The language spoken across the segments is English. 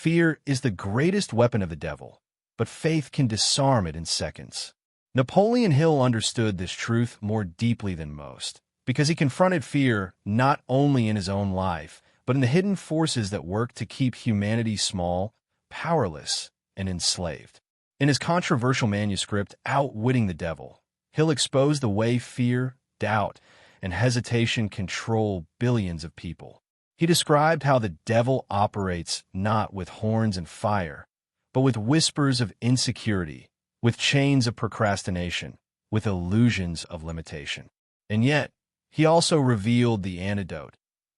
Fear is the greatest weapon of the devil, but faith can disarm it in seconds. Napoleon Hill understood this truth more deeply than most, because he confronted fear not only in his own life, but in the hidden forces that work to keep humanity small, powerless, and enslaved. In his controversial manuscript, Outwitting the Devil, Hill exposed the way fear, doubt, and hesitation control billions of people. He described how the devil operates not with horns and fire, but with whispers of insecurity, with chains of procrastination, with illusions of limitation. And yet, he also revealed the antidote: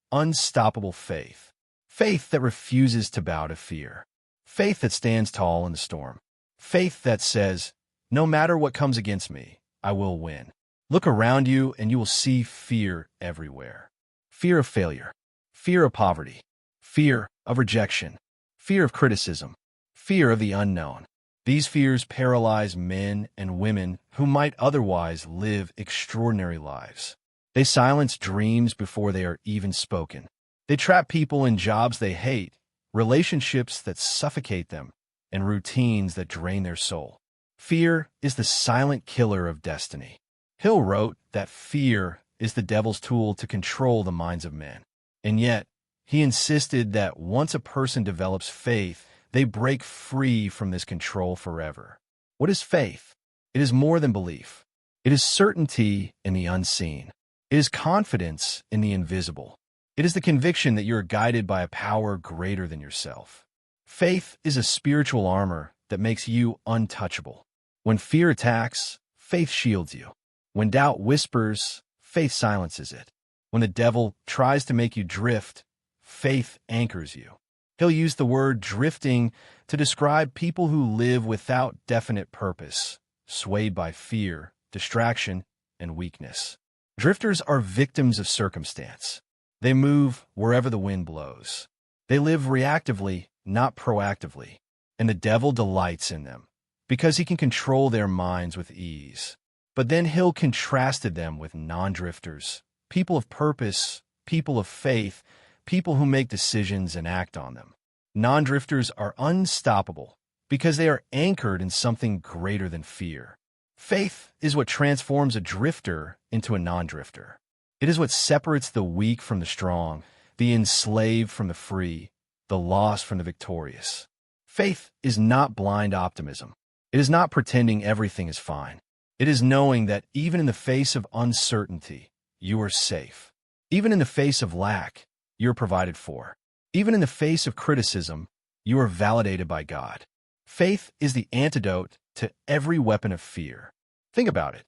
unstoppable faith. Faith that refuses to bow to fear. Faith that stands tall in the storm. Faith that says, no matter what comes against me, I will win. Look around you and you will see fear everywhere. Fear of failure. Fear of poverty. Fear of rejection. Fear of criticism. Fear of the unknown. These fears paralyze men and women who might otherwise live extraordinary lives. They silence dreams before they are even spoken. They trap people in jobs they hate, relationships that suffocate them, and routines that drain their soul. Fear is the silent killer of destiny. Hill wrote that fear is the devil's tool to control the minds of men. And yet, he insisted that once a person develops faith, they break free from this control forever. What is faith? It is more than belief. It is certainty in the unseen. It is confidence in the invisible. It is the conviction that you are guided by a power greater than yourself. Faith is a spiritual armor that makes you untouchable. When fear attacks, faith shields you. When doubt whispers, faith silences it. When the devil tries to make you drift, faith anchors you. He'll use the word drifting to describe people who live without definite purpose, swayed by fear, distraction, and weakness. Drifters are victims of circumstance. They move wherever the wind blows. They live reactively, not proactively, and the devil delights in them because he can control their minds with ease. But then Hill contrasted them with non-drifters, people of purpose, people of faith, people who make decisions and act on them. Non-drifters are unstoppable because they are anchored in something greater than fear. Faith is what transforms a drifter into a non-drifter. It is what separates the weak from the strong, the enslaved from the free, the lost from the victorious. Faith is not blind optimism. It is not pretending everything is fine. It is knowing that even in the face of uncertainty, you are safe. Even in the face of lack, you are provided for. Even in the face of criticism, you are validated by God. Faith is the antidote to every weapon of fear. Think about it.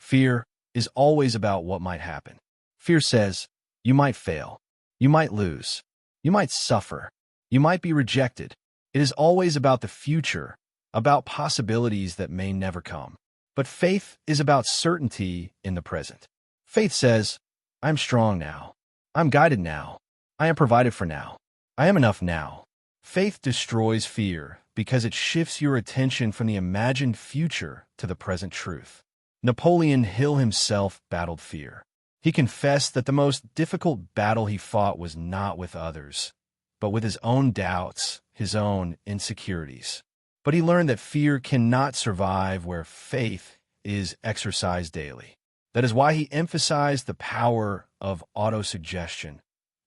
Fear is always about what might happen. Fear says, you might fail. You might lose. You might suffer. You might be rejected. It is always about the future, about possibilities that may never come. But faith is about certainty in the present. Faith says, I'm strong now. I'm guided now. I am provided for now. I am enough now. Faith destroys fear because it shifts your attention from the imagined future to the present truth. Napoleon Hill himself battled fear. He confessed that the most difficult battle he fought was not with others, but with his own doubts, his own insecurities. But he learned that fear cannot survive where faith is exercised daily. That is why he emphasized the power of autosuggestion,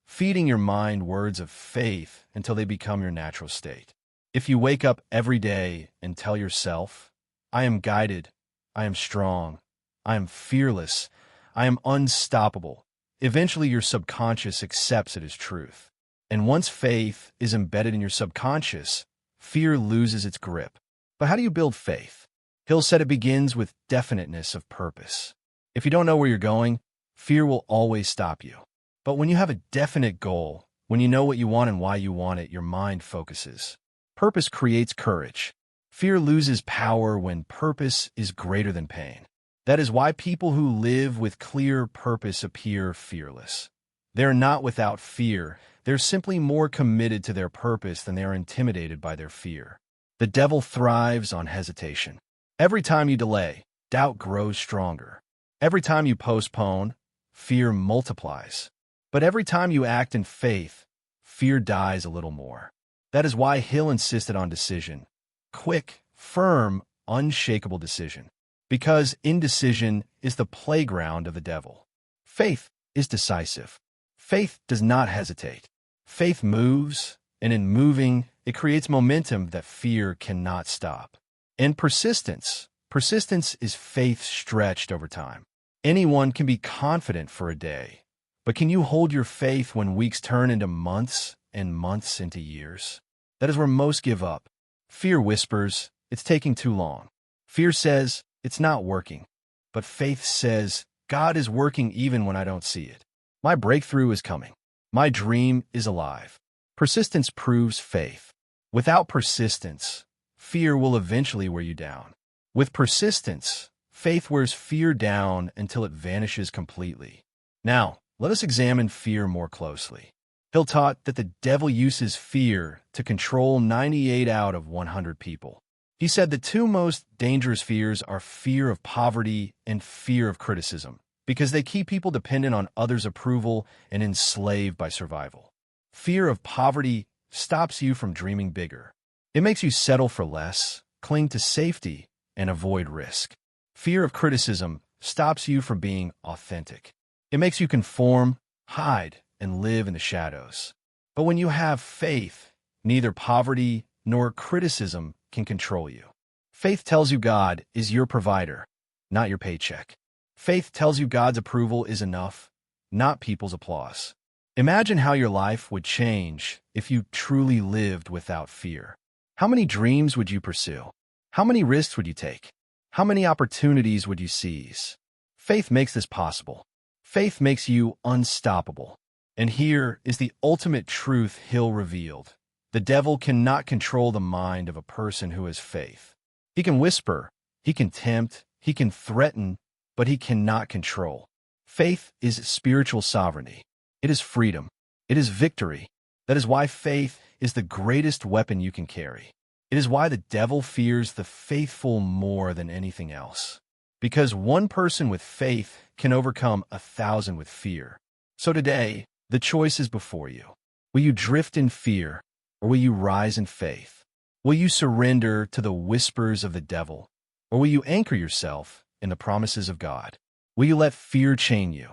feeding your mind words of faith until they become your natural state. If you wake up every day and tell yourself, I am guided, I am strong, I am fearless, I am unstoppable, eventually your subconscious accepts it as truth. And once faith is embedded in your subconscious, fear loses its grip. But how do you build faith? Hill said it begins with definiteness of purpose. If you don't know where you're going, fear will always stop you. But when you have a definite goal, when you know what you want and why you want it, your mind focuses. Purpose creates courage. Fear loses power when purpose is greater than pain. That is why people who live with clear purpose appear fearless. They're not without fear. They're simply more committed to their purpose than they are intimidated by their fear. The devil thrives on hesitation. Every time you delay, doubt grows stronger. Every time you postpone, fear multiplies. But every time you act in faith, fear dies a little more. That is why Hill insisted on decision. Quick, firm, unshakable decision. Because indecision is the playground of the devil. Faith is decisive. Faith does not hesitate. Faith moves, and in moving, it creates momentum that fear cannot stop. And persistence. Persistence is faith stretched over time. Anyone can be confident for a day, but can you hold your faith when weeks turn into months and months into years? That is where most give up. Fear whispers, it's taking too long. Fear says, it's not working. But faith says, God is working even when I don't see it. My breakthrough is coming. My dream is alive. Persistence proves faith. Without persistence, fear will eventually wear you down. With persistence, faith wears fear down until it vanishes completely. Now, let us examine fear more closely. Hill taught that the devil uses fear to control 98 out of 100 people. He said the two most dangerous fears are fear of poverty and fear of criticism, because they keep people dependent on others' approval and enslaved by survival. Fear of poverty stops you from dreaming bigger. It makes you settle for less, cling to safety, and avoid risk. Fear of criticism stops you from being authentic. It makes you conform, hide, and live in the shadows. But when you have faith, neither poverty nor criticism can control you. Faith tells you God is your provider, not your paycheck. Faith tells you God's approval is enough, not people's applause. Imagine how your life would change if you truly lived without fear. How many dreams would you pursue? How many risks would you take? How many opportunities would you seize? Faith makes this possible. Faith makes you unstoppable. And here is the ultimate truth Hill revealed. The devil cannot control the mind of a person who has faith. He can whisper, he can tempt, he can threaten, but he cannot control. Faith is spiritual sovereignty. It is freedom. It is victory. That is why faith is the greatest weapon you can carry. It is why the devil fears the faithful more than anything else. Because one person with faith can overcome 1,000 with fear. So today, the choice is before you. Will you drift in fear, or will you rise in faith? Will you surrender to the whispers of the devil, or will you anchor yourself in the promises of God? Will you let fear chain you,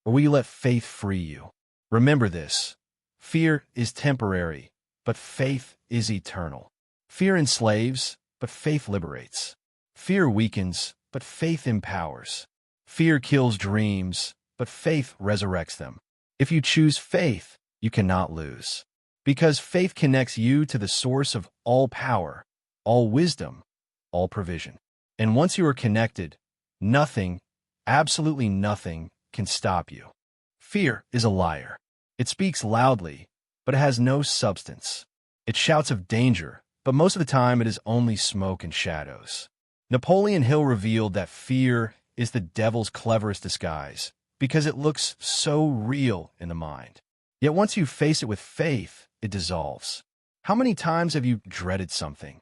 or will you let faith free you? Remember this: fear is temporary, but faith is eternal. Fear enslaves, but faith liberates. Fear weakens, but faith empowers. Fear kills dreams, but faith resurrects them. If you choose faith, you cannot lose. Because faith connects you to the source of all power, all wisdom, all provision. And once you are connected, nothing, absolutely nothing, can stop you. Fear is a liar. It speaks loudly, but it has no substance. It shouts of danger, but most of the time it is only smoke and shadows. Napoleon Hill revealed that fear is the devil's cleverest disguise because it looks so real in the mind. Yet once you face it with faith, it dissolves. How many times have you dreaded something,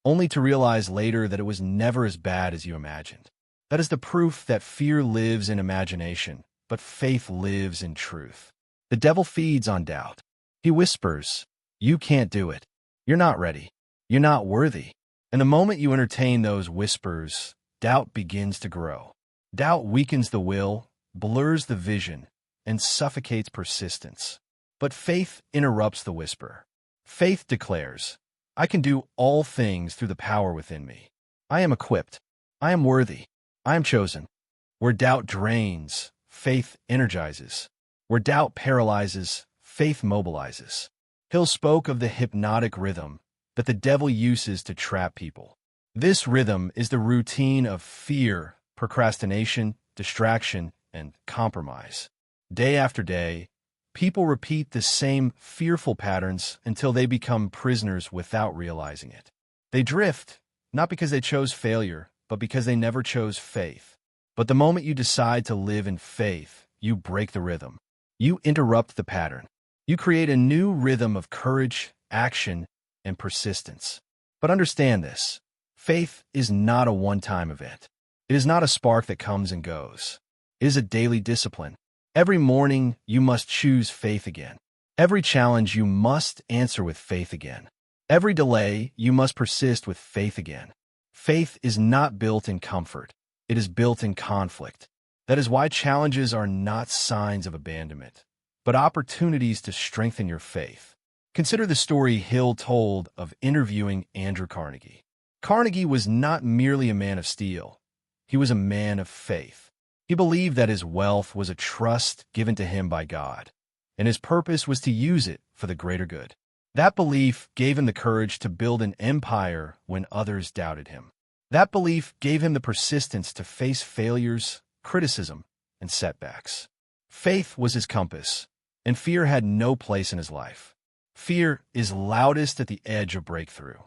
only to realize later that it was never as bad as you imagined? That is the proof that fear lives in imagination, but faith lives in truth. The devil feeds on doubt. He whispers, "You can't do it. You're not ready. You're not worthy." And the moment you entertain those whispers, doubt begins to grow. Doubt weakens the will, blurs the vision, and suffocates persistence. But faith interrupts the whisper. Faith declares, "I can do all things through the power within me. I am equipped. I am worthy. I am chosen." Where doubt drains, faith energizes. Where doubt paralyzes, faith mobilizes. Hill spoke of the hypnotic rhythm that the devil uses to trap people. This rhythm is the routine of fear, procrastination, distraction, and compromise. Day after day, people repeat the same fearful patterns until they become prisoners without realizing it. They drift, not because they chose failure, but because they never chose faith. But the moment you decide to live in faith, you break the rhythm. You interrupt the pattern. You create a new rhythm of courage, action, and persistence. But understand this: faith is not a one-time event. It is not a spark that comes and goes. It is a daily discipline. Every morning, you must choose faith again. Every challenge you must answer with faith again. Every delay you must persist with faith again. Faith is not built in comfort. It is built in conflict. That is why challenges are not signs of abandonment, but opportunities to strengthen your faith. Consider the story Hill told of interviewing Andrew Carnegie. Carnegie was not merely a man of steel. He was a man of faith. He believed that his wealth was a trust given to him by God, and his purpose was to use it for the greater good. That belief gave him the courage to build an empire when others doubted him. That belief gave him the persistence to face failures, criticism, and setbacks. Faith was his compass, and fear had no place in his life. Fear is loudest at the edge of breakthrough.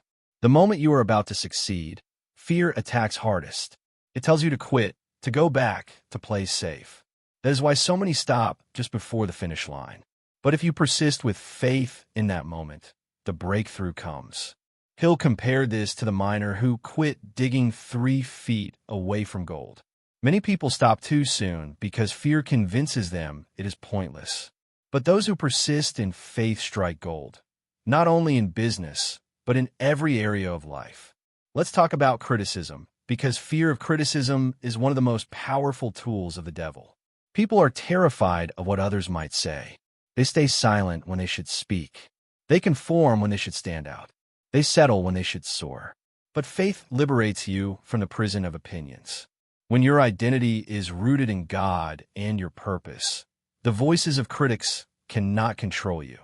The moment you are about to succeed, fear attacks hardest. It tells you to quit, to go back, to play safe. That is why so many stop just before the finish line. But if you persist with faith in that moment, the breakthrough comes. Hill compared this to the miner who quit digging 3 feet away from gold. Many people stop too soon because fear convinces them it is pointless. But those who persist in faith strike gold, not only in business, but in every area of life. Let's talk about criticism, because fear of criticism is one of the most powerful tools of the devil. People are terrified of what others might say. They stay silent when they should speak. They conform when they should stand out. They settle when they should soar. But faith liberates you from the prison of opinions. When your identity is rooted in God and your purpose, the voices of critics cannot control you.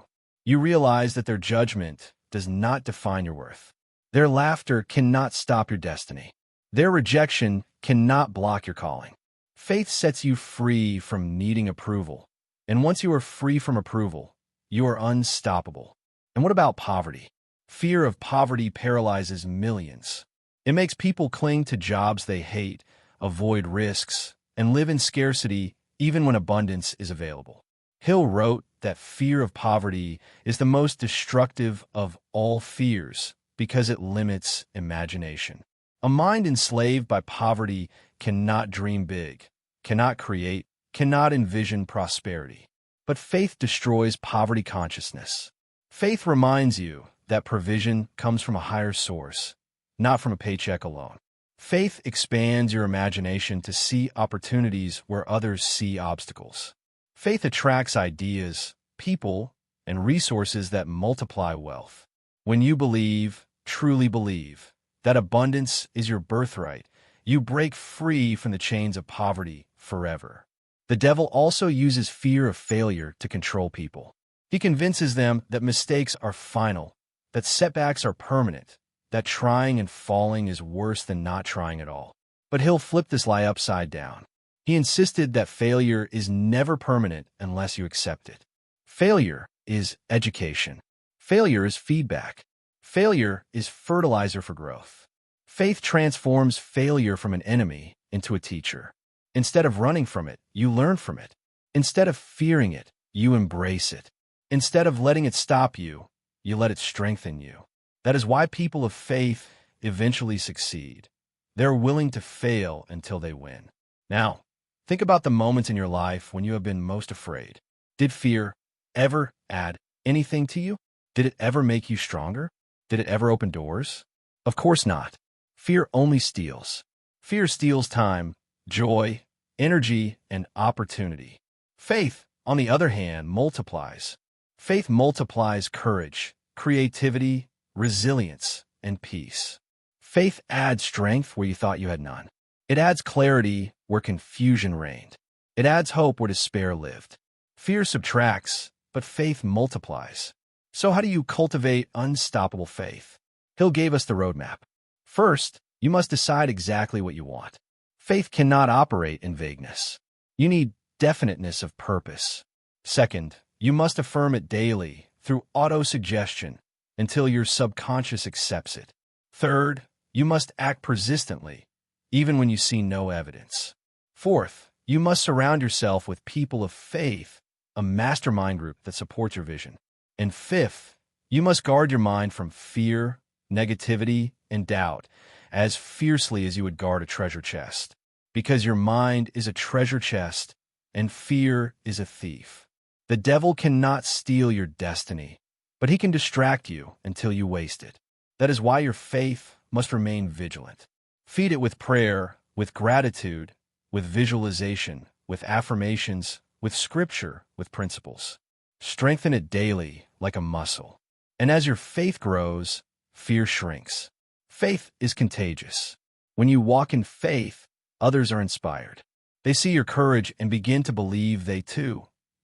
You realize that their judgment does not define your worth. Their laughter cannot stop your destiny. Their rejection cannot block your calling. Faith sets you free from needing approval. And once you are free from approval, you are unstoppable. And what about poverty? Fear of poverty paralyzes millions. It makes people cling to jobs they hate, avoid risks, and live in scarcity even when abundance is available. Hill wrote that fear of poverty is the most destructive of all fears because it limits imagination. A mind enslaved by poverty cannot dream big, cannot create, cannot envision prosperity. But faith destroys poverty consciousness. Faith reminds you that provision comes from a higher source, not from a paycheck alone. Faith expands your imagination to see opportunities where others see obstacles. Faith attracts ideas, people, and resources that multiply wealth. When you believe, truly believe, that abundance is your birthright, you break free from the chains of poverty forever. The devil also uses fear of failure to control people. He convinces them that mistakes are final, that setbacks are permanent, that trying and falling is worse than not trying at all. But Hill flipped this lie upside down. He insisted that failure is never permanent unless you accept it. Failure is education. Failure is feedback. Failure is fertilizer for growth. Faith transforms failure from an enemy into a teacher. Instead of running from it, you learn from it. Instead of fearing it, you embrace it. Instead of letting it stop you, you let it strengthen you. That is why people of faith eventually succeed. They're willing to fail until they win. Now, think about the moments in your life when you have been most afraid. Did fear ever add anything to you? Did it ever make you stronger? Did it ever open doors? Of course not. Fear only steals. Fear steals time, joy, energy, and opportunity. Faith, on the other hand, multiplies. Faith multiplies courage, creativity, resilience, and peace. Faith adds strength where you thought you had none. It adds clarity where confusion reigned. It adds hope where despair lived. Fear subtracts, but faith multiplies. So how do you cultivate unstoppable faith? Hill gave us the roadmap. First, you must decide exactly what you want. Faith cannot operate in vagueness. You need definiteness of purpose. Second, you must affirm it daily through auto-suggestion until your subconscious accepts it. Third, you must act persistently, even when you see no evidence. Fourth, you must surround yourself with people of faith, a mastermind group that supports your vision. And fifth, you must guard your mind from fear, negativity, and doubt as fiercely as you would guard a treasure chest, because your mind is a treasure chest and fear is a thief. The devil cannot steal your destiny, but he can distract you until you waste it. That is why your faith must remain vigilant. Feed it with prayer, with gratitude, with visualization, with affirmations, with scripture, with principles. Strengthen it daily like a muscle. And as your faith grows, fear shrinks. Faith is contagious. When you walk in faith, others are inspired. They see your courage and begin to believe they too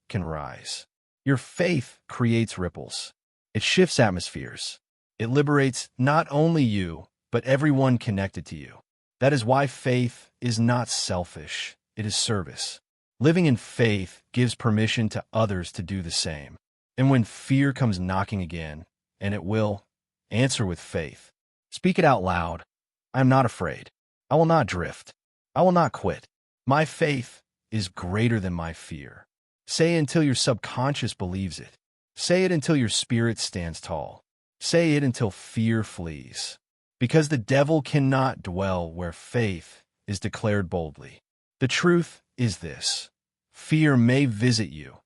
can rise. Your faith creates ripples. It shifts atmospheres. It liberates not only you, but everyone connected to you. That is why faith is not selfish. It is service. Living in faith gives permission to others to do the same. And when fear comes knocking again, and it will, answer with faith. Speak it out loud. I am not afraid. I will not drift. I will not quit. My faith is greater than my fear. Say it until your subconscious believes it. Say it until your spirit stands tall. Say it until fear flees. Because the devil cannot dwell where faith is declared boldly. The truth is this: fear may visit you,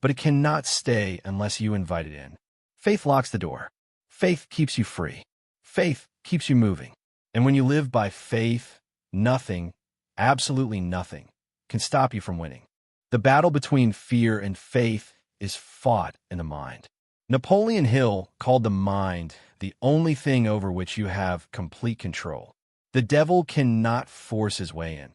but it cannot stay unless you invite it in. Faith locks the door. Faith keeps you free. Faith keeps you moving. And when you live by faith, nothing, absolutely nothing, can stop you from winning. The battle between fear and faith is fought in the mind. Napoleon Hill called the mind the only thing over which you have complete control. The devil cannot force his way in.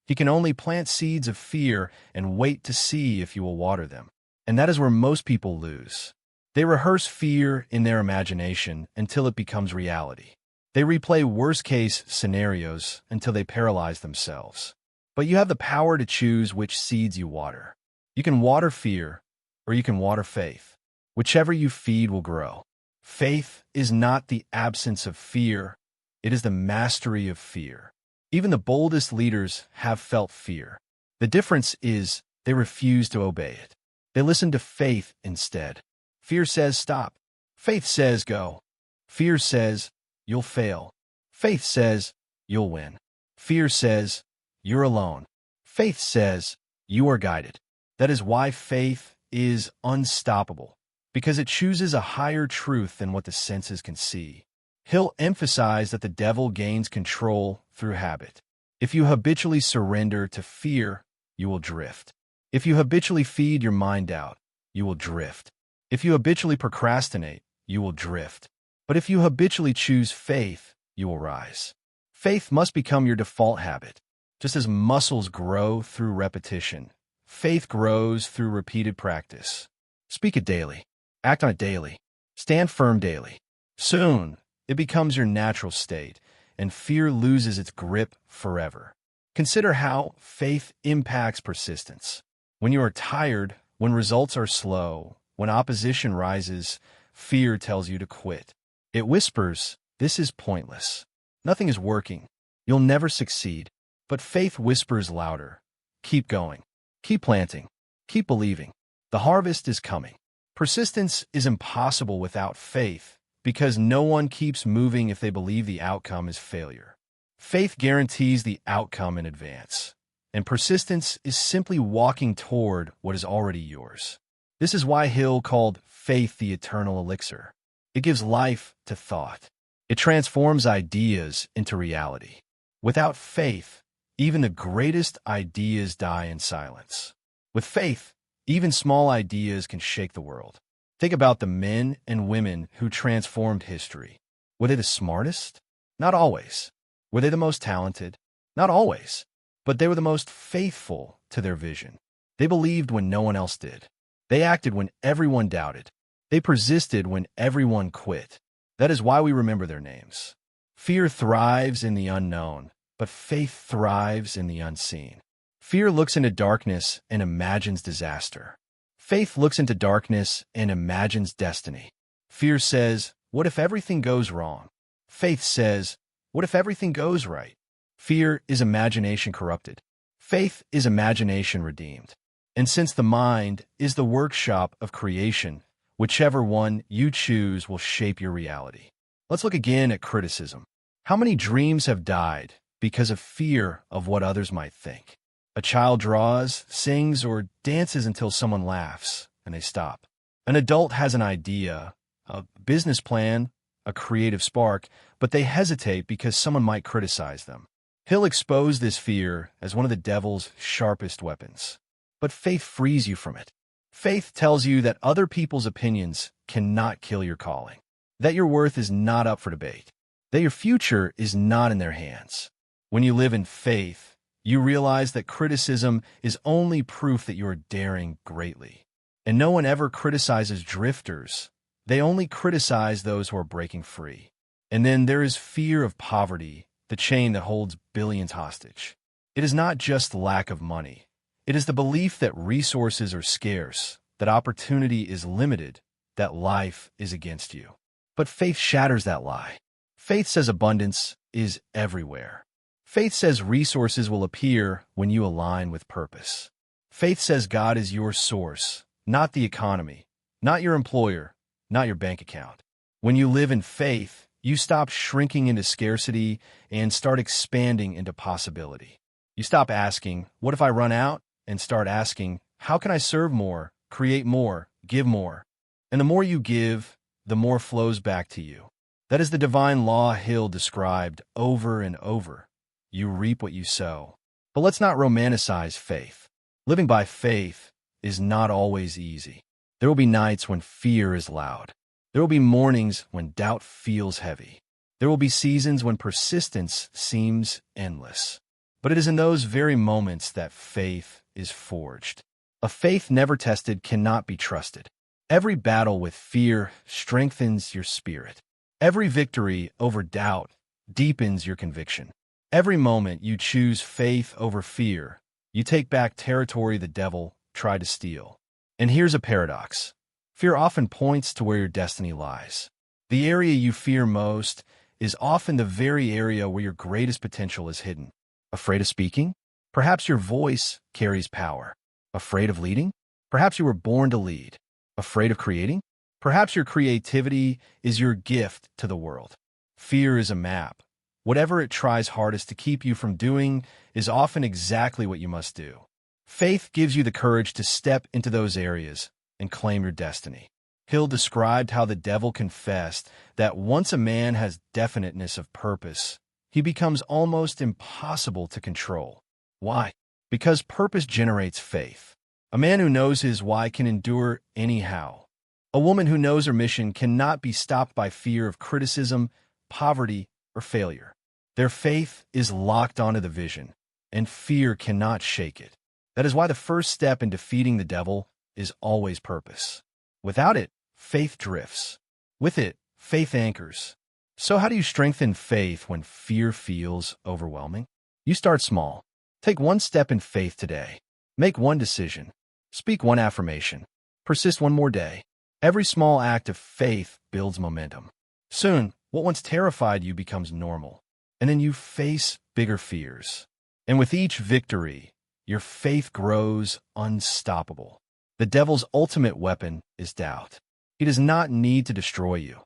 He can only plant seeds of fear and wait to see if you will water them. And that is where most people lose. They rehearse fear in their imagination until it becomes reality. They replay worst-case scenarios until they paralyze themselves. But you have the power to choose which seeds you water. You can water fear, or you can water faith. Whichever you feed will grow. Faith is not the absence of fear. It is the mastery of fear. Even the boldest leaders have felt fear. The difference is they refuse to obey it. They listen to faith instead. Fear says stop. Faith says go. Fear says you'll fail. Faith says you'll win. Fear says you're alone. Faith says you are guided. That is why faith is unstoppable, because it chooses a higher truth than what the senses can see. Hill emphasized that the devil gains control through habit. If you habitually surrender to fear, you will drift. If you habitually feed your mind out, you will drift. If you habitually procrastinate, you will drift. But if you habitually choose faith, you will rise. Faith must become your default habit. Just as muscles grow through repetition, faith grows through repeated practice. Speak it daily. Act on it daily. Stand firm daily. Soon, it becomes your natural state, and fear loses its grip forever. Consider how faith impacts persistence. When you are tired, when results are slow, when opposition rises, fear tells you to quit. It whispers, "This is pointless. Nothing is working. You'll never succeed." But faith whispers louder. Keep going. Keep planting. Keep believing. The harvest is coming. Persistence is impossible without faith, because no one keeps moving if they believe the outcome is failure. Faith guarantees the outcome in advance, and persistence is simply walking toward what is already yours. This is why Hill called faith the eternal elixir. It gives life to thought. It transforms ideas into reality. Without faith, even the greatest ideas die in silence. With faith, even small ideas can shake the world. Think about the men and women who transformed history. Were they the smartest? Not always. Were they the most talented? Not always. But they were the most faithful to their vision. They believed when no one else did. They acted when everyone doubted. They persisted when everyone quit. That is why we remember their names. Fear thrives in the unknown, but faith thrives in the unseen. Fear looks into darkness and imagines disaster. Faith looks into darkness and imagines destiny. Fear says, "What if everything goes wrong?" Faith says, "What if everything goes right?" Fear is imagination corrupted. Faith is imagination redeemed. And since the mind is the workshop of creation, whichever one you choose will shape your reality. Let's look again at criticism. How many dreams have died because of fear of what others might think? A child draws, sings, or dances until someone laughs, and they stop. An adult has an idea, a business plan, a creative spark, but they hesitate because someone might criticize them. Hill exposed this fear as one of the devil's sharpest weapons. But faith frees you from it. Faith tells you that other people's opinions cannot kill your calling, that your worth is not up for debate, that your future is not in their hands. When you live in faith, you realize that criticism is only proof that you are daring greatly. And no one ever criticizes drifters. They only criticize those who are breaking free. And then there is fear of poverty, the chain that holds billions hostage. It is not just lack of money. It is the belief that resources are scarce, that opportunity is limited, that life is against you. But faith shatters that lie. Faith says abundance is everywhere. Faith says resources will appear when you align with purpose. Faith says God is your source, not the economy, not your employer, not your bank account. When you live in faith, you stop shrinking into scarcity and start expanding into possibility. You stop asking, what if I run out? And start asking, how can I serve more, create more, give more? And the more you give, the more flows back to you. That is the divine law Hill described over and over. You reap what you sow. But let's not romanticize faith. Living by faith is not always easy. There will be nights when fear is loud. There will be mornings when doubt feels heavy. There will be seasons when persistence seems endless. But it is in those very moments that faith is forged. A faith never tested cannot be trusted. Every battle with fear strengthens your spirit. Every victory over doubt deepens your conviction. Every moment you choose faith over fear, you take back territory the devil tried to steal. And here's a paradox. Fear often points to where your destiny lies. The area you fear most is often the very area where your greatest potential is hidden. Afraid of speaking? Perhaps your voice carries power. Afraid of leading? Perhaps you were born to lead. Afraid of creating? Perhaps your creativity is your gift to the world. Fear is a map. Whatever it tries hardest to keep you from doing is often exactly what you must do. Faith gives you the courage to step into those areas and claim your destiny. Hill described how the devil confessed that once a man has definiteness of purpose, he becomes almost impossible to control. Why? Because purpose generates faith. A man who knows his why can endure anyhow. A woman who knows her mission cannot be stopped by fear of criticism, poverty, or failure. Their faith is locked onto the vision, and fear cannot shake it. That is why the first step in defeating the devil is always purpose. Without it, faith drifts. With it, faith anchors. So how do you strengthen faith when fear feels overwhelming? You start small. Take one step in faith today. Make one decision. Speak one affirmation. Persist one more day. Every small act of faith builds momentum. Soon, what once terrified you becomes normal. And then you face bigger fears. And with each victory, your faith grows unstoppable. The devil's ultimate weapon is doubt. He does not need to destroy you.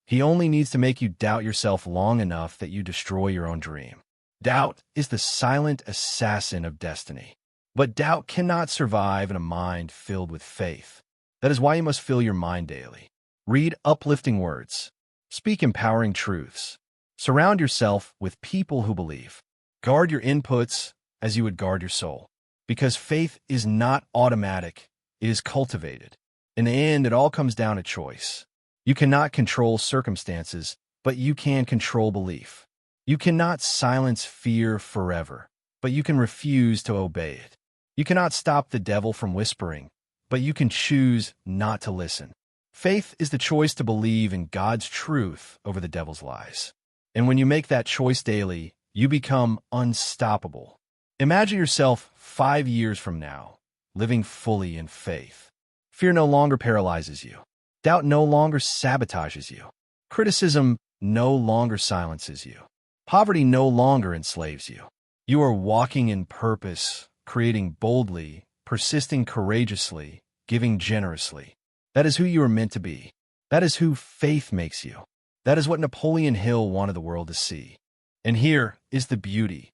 He only needs to make you doubt yourself long enough that you destroy your own dream. Doubt is the silent assassin of destiny. But doubt cannot survive in a mind filled with faith. That is why you must fill your mind daily. Read uplifting words. Speak empowering truths. Surround yourself with people who believe. Guard your inputs as you would guard your soul. Because faith is not automatic, it is cultivated. In the end, it all comes down to choice. You cannot control circumstances, but you can control belief. You cannot silence fear forever, but you can refuse to obey it. You cannot stop the devil from whispering, but you can choose not to listen. Faith is the choice to believe in God's truth over the devil's lies. And when you make that choice daily, you become unstoppable. Imagine yourself 5 years from now, living fully in faith. Fear no longer paralyzes you. Doubt no longer sabotages you. Criticism no longer silences you. Poverty no longer enslaves you. You are walking in purpose, creating boldly, persisting courageously, giving generously. That is who you are meant to be. That is who faith makes you. That is what Napoleon Hill wanted the world to see. And here is the beauty.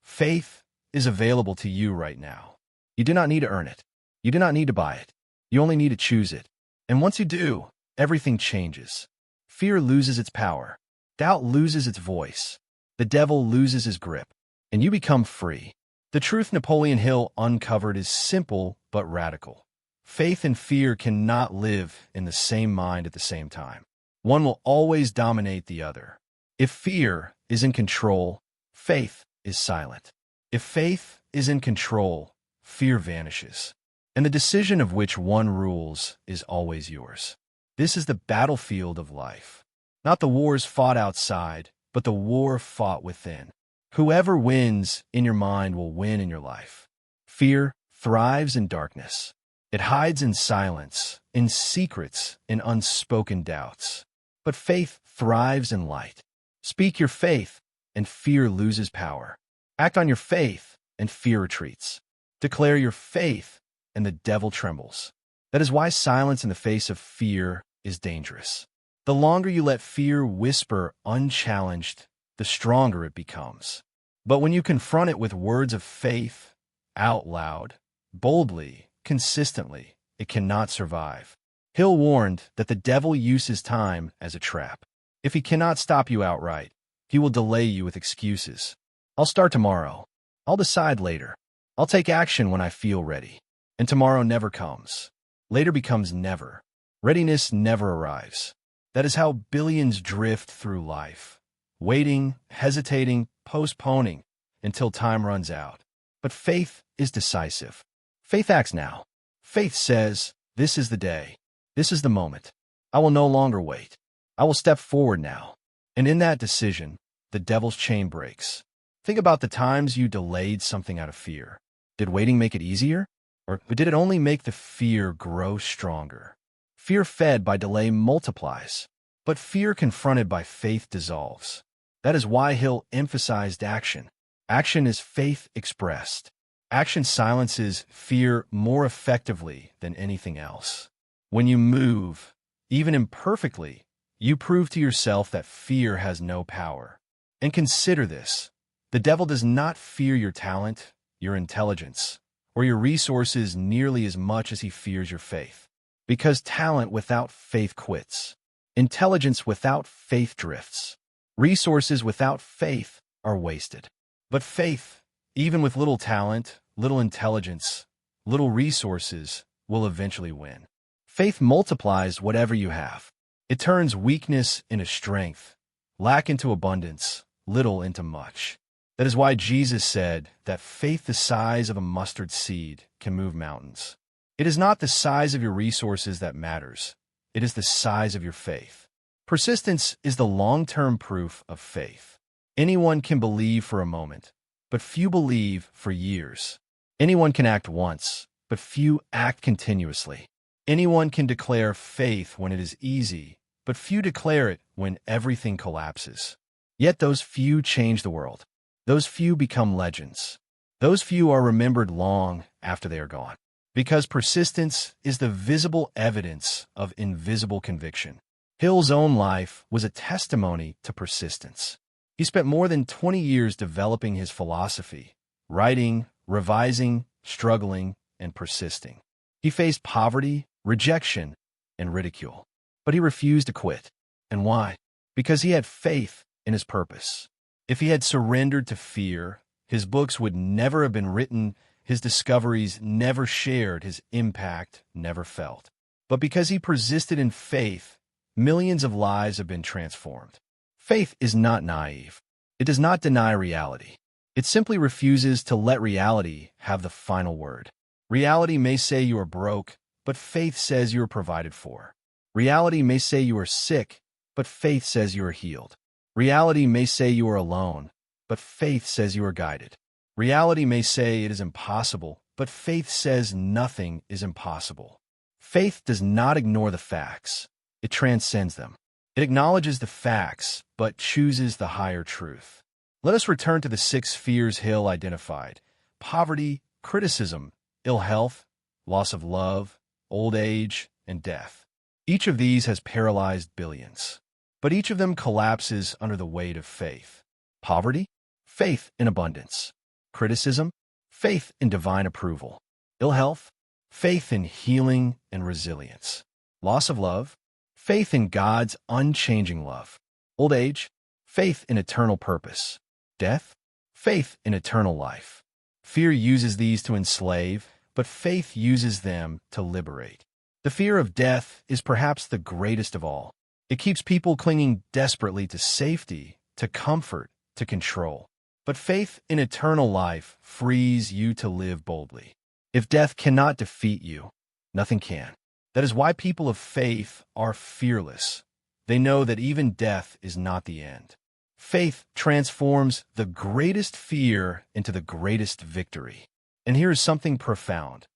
Faith is available to you right now. You do not need to earn it. You do not need to buy it. You only need to choose it. And once you do, everything changes. Fear loses its power. Doubt loses its voice. The devil loses his grip. And you become free. The truth Napoleon Hill uncovered is simple but radical. Faith and fear cannot live in the same mind at the same time. One will always dominate the other. If fear is in control, faith is silent. If faith is in control, fear vanishes. And the decision of which one rules is always yours. This is the battlefield of life. Not the wars fought outside, but the war fought within. Whoever wins in your mind will win in your life. Fear thrives in darkness. It hides in silence, in secrets, in unspoken doubts. But faith thrives in light. Speak your faith, and fear loses power. Act on your faith, and fear retreats. Declare your faith, and the devil trembles. That is why silence in the face of fear is dangerous. The longer you let fear whisper unchallenged, the stronger it becomes. But when you confront it with words of faith, out loud, boldly, consistently, it cannot survive. Hill warned that the devil uses time as a trap. If he cannot stop you outright, he will delay you with excuses. I'll start tomorrow. I'll decide later. I'll take action when I feel ready. And tomorrow never comes. Later becomes never. Readiness never arrives. That is how billions drift through life, waiting, hesitating, postponing, until time runs out. But faith is decisive. Faith acts now. Faith says, this is the day. This is the moment. I will no longer wait. I will step forward now. And in that decision, the devil's chain breaks. Think about the times you delayed something out of fear. Did waiting make it easier? Or did it only make the fear grow stronger? Fear fed by delay multiplies, but fear confronted by faith dissolves. That is why Hill emphasized action. Action is faith expressed. Action silences fear more effectively than anything else. When you move, even imperfectly, you prove to yourself that fear has no power. And consider this. The devil does not fear your talent, your intelligence, or your resources nearly as much as he fears your faith. Because talent without faith quits. Intelligence without faith drifts. Resources without faith are wasted. But faith, even with little talent, little intelligence, little resources, will eventually win. Faith multiplies whatever you have. It turns weakness into strength, lack into abundance, little into much. That is why Jesus said that faith the size of a mustard seed can move mountains. It is not the size of your resources that matters. It is the size of your faith. Persistence is the long-term proof of faith. Anyone can believe for a moment, but few believe for years. Anyone can act once, but few act continuously. Anyone can declare faith when it is easy, but few declare it when everything collapses. Yet those few change the world. Those few become legends. Those few are remembered long after they are gone. Because persistence is the visible evidence of invisible conviction. Hill's own life was a testimony to persistence. He spent more than 20 years developing his philosophy, writing, revising, struggling, and persisting. He faced poverty, rejection, and ridicule. But he refused to quit. And why? Because he had faith in his purpose. If he had surrendered to fear, his books would never have been written, his discoveries never shared, his impact never felt. But because he persisted in faith, millions of lives have been transformed. Faith is not naive. It does not deny reality. It simply refuses to let reality have the final word. Reality may say you are broke, but faith says you are provided for. Reality may say you are sick, but faith says you are healed. Reality may say you are alone, but faith says you are guided. Reality may say it is impossible, but faith says nothing is impossible. Faith does not ignore the facts. It transcends them. It acknowledges the facts, but chooses the higher truth. Let us return to the 6 fears Hill identified: poverty, criticism, ill health, loss of love, old age, and death. Each of these has paralyzed billions. But each of them collapses under the weight of faith. Poverty? Faith in abundance. Criticism? Faith in divine approval. Ill health? faith in healing and resilience. Loss of love, faith in God's unchanging love. Old age, faith in eternal purpose. Death, faith in eternal life. Fear uses these to enslave, but faith uses them to liberate. The fear of death is perhaps the greatest of all. It keeps people clinging desperately to safety, to comfort, to control. But faith in eternal life frees you to live boldly. If death cannot defeat you, nothing can. That is why people of faith are fearless. They know that even death is not the end. Faith transforms the greatest fear into the greatest victory. And here is something profound.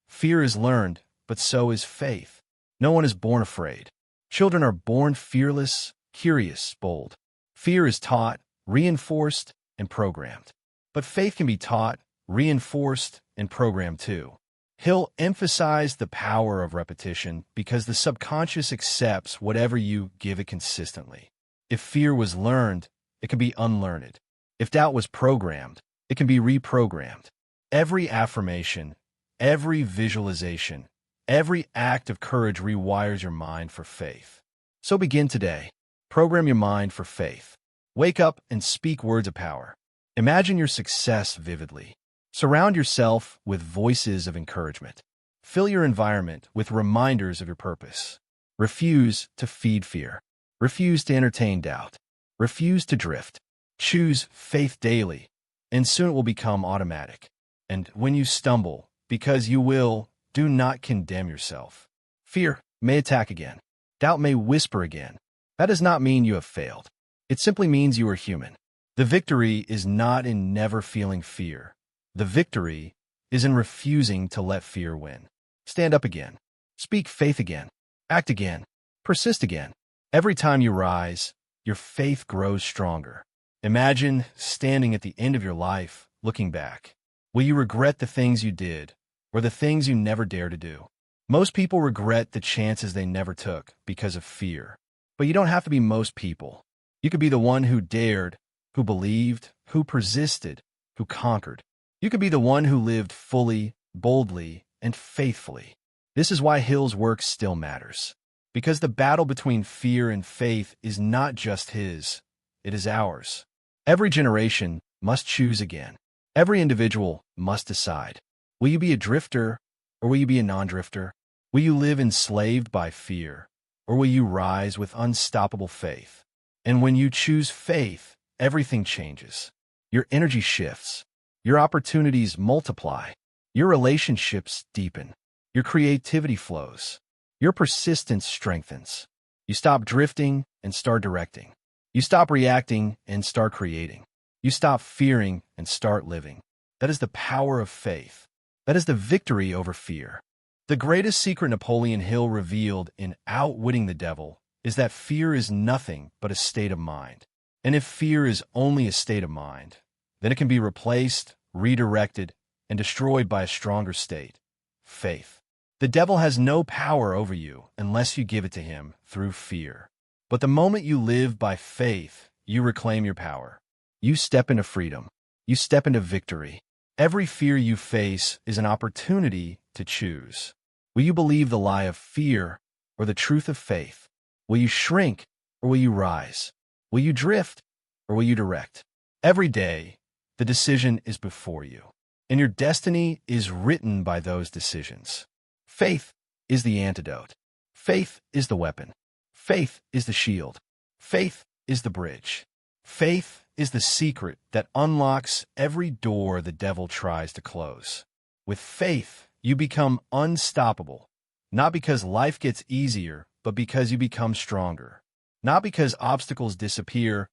Fear is learned, but so is faith. No one is born afraid. Children are born fearless, curious, bold. Fear is taught, reinforced, and programmed. But faith can be taught, reinforced, and programmed too. Hill emphasized the power of repetition because the subconscious accepts whatever you give it consistently. If fear was learned, it can be unlearned. If doubt was programmed, it can be reprogrammed. Every affirmation, every visualization, every act of courage rewires your mind for faith. So begin today. Program your mind for faith. Wake up and speak words of power. Imagine your success vividly. Surround yourself with voices of encouragement. Fill your environment with reminders of your purpose. Refuse to feed fear. Refuse to entertain doubt. Refuse to drift. Choose faith daily, and soon it will become automatic. And when you stumble, because you will, do not condemn yourself. Fear may attack again. Doubt may whisper again. That does not mean you have failed. It simply means you are human. The victory is not in never feeling fear. The victory is in refusing to let fear win. Stand up again. Speak faith again. Act again. Persist again. Every time you rise, your faith grows stronger. Imagine standing at the end of your life, looking back. Will you regret the things you did, or the things you never dared to do? Most people regret the chances they never took because of fear. But you don't have to be most people. You could be the one who dared, who believed, who persisted, who conquered. You could be the one who lived fully, boldly, and faithfully. This is why Hill's work still matters. Because the battle between fear and faith is not just his, it is ours. Every generation must choose again. Every individual must decide. Will you be a drifter, or will you be a non-drifter? Will you live enslaved by fear, or will you rise with unstoppable faith? And when you choose faith, everything changes. Your energy shifts. Your opportunities multiply. Your relationships deepen. Your creativity flows. Your persistence strengthens. You stop drifting and start directing. You stop reacting and start creating. You stop fearing and start living. That is the power of faith. That is the victory over fear. The greatest secret Napoleon Hill revealed in Outwitting the Devil is that fear is nothing but a state of mind. And if fear is only a state of mind, then it can be replaced, redirected, and destroyed by a stronger state, faith. The devil has no power over you unless you give it to him through fear. But the moment you live by faith, you reclaim your power. You step into freedom. You step into victory. Every fear you face is an opportunity to choose. Will you believe the lie of fear or the truth of faith? Will you shrink or will you rise? Will you drift or will you direct? Every day, the decision is before you, and your destiny is written by those decisions. Faith is the antidote. Faith is the weapon. Faith is the shield. Faith is the bridge. Faith is the secret that unlocks every door the devil tries to close. With faith, you become unstoppable, not because life gets easier, but because you become stronger. Not because obstacles disappear,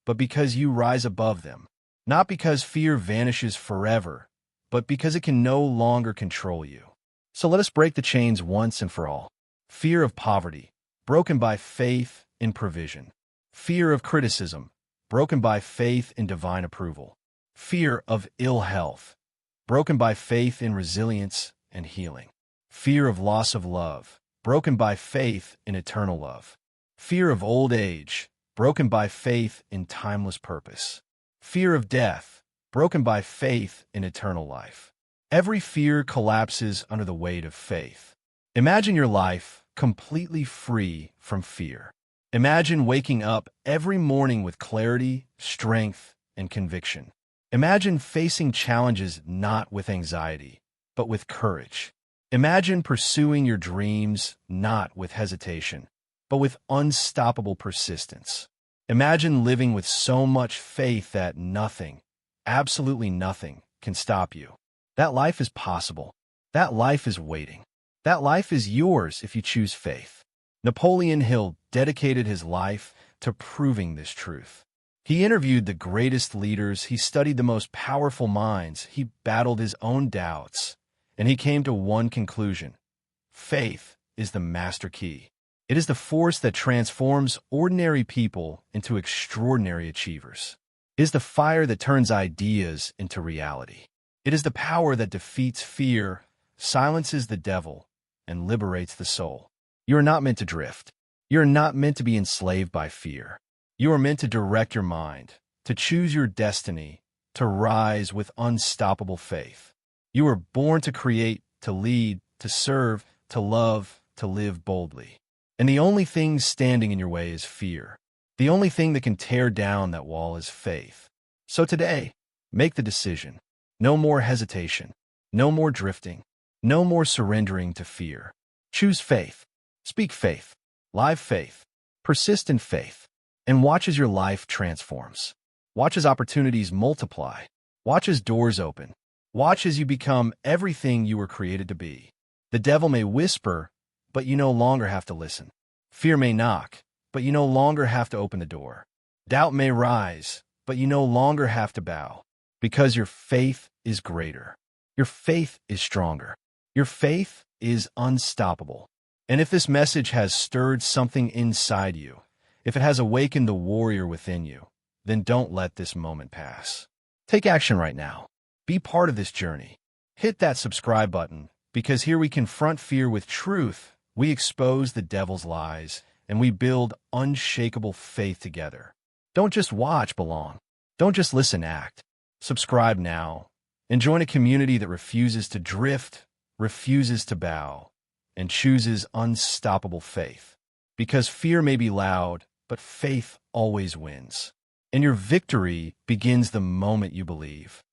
but because you rise above them. Not because fear vanishes forever, but because it can no longer control you. So let us break the chains once and for all. Fear of poverty, broken by faith in provision. Fear of criticism, broken by faith in divine approval. Fear of ill health, broken by faith in resilience and healing. Fear of loss of love, broken by faith in eternal love. Fear of old age, broken by faith in timeless purpose. Fear of death, broken by faith in eternal life. Every fear collapses under the weight of faith. Imagine your life completely free from fear. Imagine waking up every morning with clarity, strength, and conviction. Imagine facing challenges not with anxiety, but with courage. Imagine pursuing your dreams not with hesitation, but with unstoppable persistence. Imagine living with so much faith that nothing, absolutely nothing, can stop you. That life is possible. That life is waiting. That life is yours if you choose faith. Napoleon Hill dedicated his life to proving this truth. He interviewed the greatest leaders, he studied the most powerful minds, he battled his own doubts, and he came to one conclusion: faith is the master key. It is the force that transforms ordinary people into extraordinary achievers. It is the fire that turns ideas into reality. It is the power that defeats fear, silences the devil, and liberates the soul. You are not meant to drift. You are not meant to be enslaved by fear. You are meant to direct your mind, to choose your destiny, to rise with unstoppable faith. You were born to create, to lead, to serve, to love, to live boldly. And the only thing standing in your way is fear. The only thing that can tear down that wall is faith. So today, make the decision. No more hesitation. No more drifting. No more surrendering to fear. Choose faith. Speak faith. Live faith. Persistent faith. And watch as your life transforms. Watch as opportunities multiply. Watch as doors open. Watch as you become everything you were created to be. The devil may whisper, but you no longer have to listen. Fear may knock, but you no longer have to open the door. Doubt may rise, but you no longer have to bow. Because your faith is greater. Your faith is stronger. Your faith is unstoppable. And if this message has stirred something inside you, if it has awakened the warrior within you, then don't let this moment pass. Take action right now. Be part of this journey. Hit that subscribe button, because here we confront fear with truth, we expose the devil's lies, and we build unshakable faith together. Don't just watch, belong. Don't just listen, act. Subscribe now, and join a community that refuses to drift, refuses to bow, and chooses unstoppable faith. Because fear may be loud, but faith always wins. And your victory begins the moment you believe.